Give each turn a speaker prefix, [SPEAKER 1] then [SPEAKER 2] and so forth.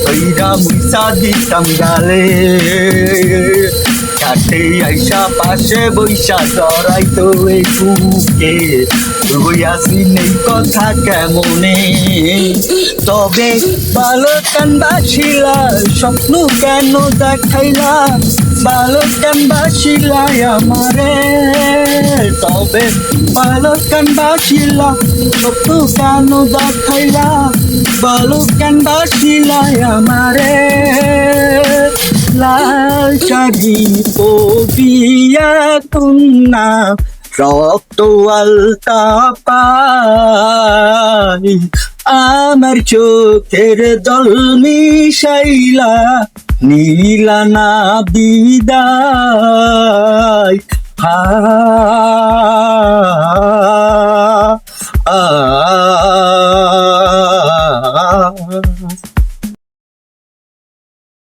[SPEAKER 1] তৈরা মুইসা দিতাম গালে কাটে আইসা পাশে বৈশা জড়াইতো এই বুকে হইয়াছি নেই কথা কেমনে তবে ভালো কেন বাসিলা স্বপ্ন কেন দেখাইলা ভালো কেন বাসিলা আমারে তবে ভালো কেন বাসিলা স্বপ্ন কেন দেখাইলা ভালো কেন বাসিলা আমারে লাল শাড়ি পরিয়া তুন্না রক্ত আলতা পাই আমার চোখের জল মিশাইলা নীলা না বিদায় আ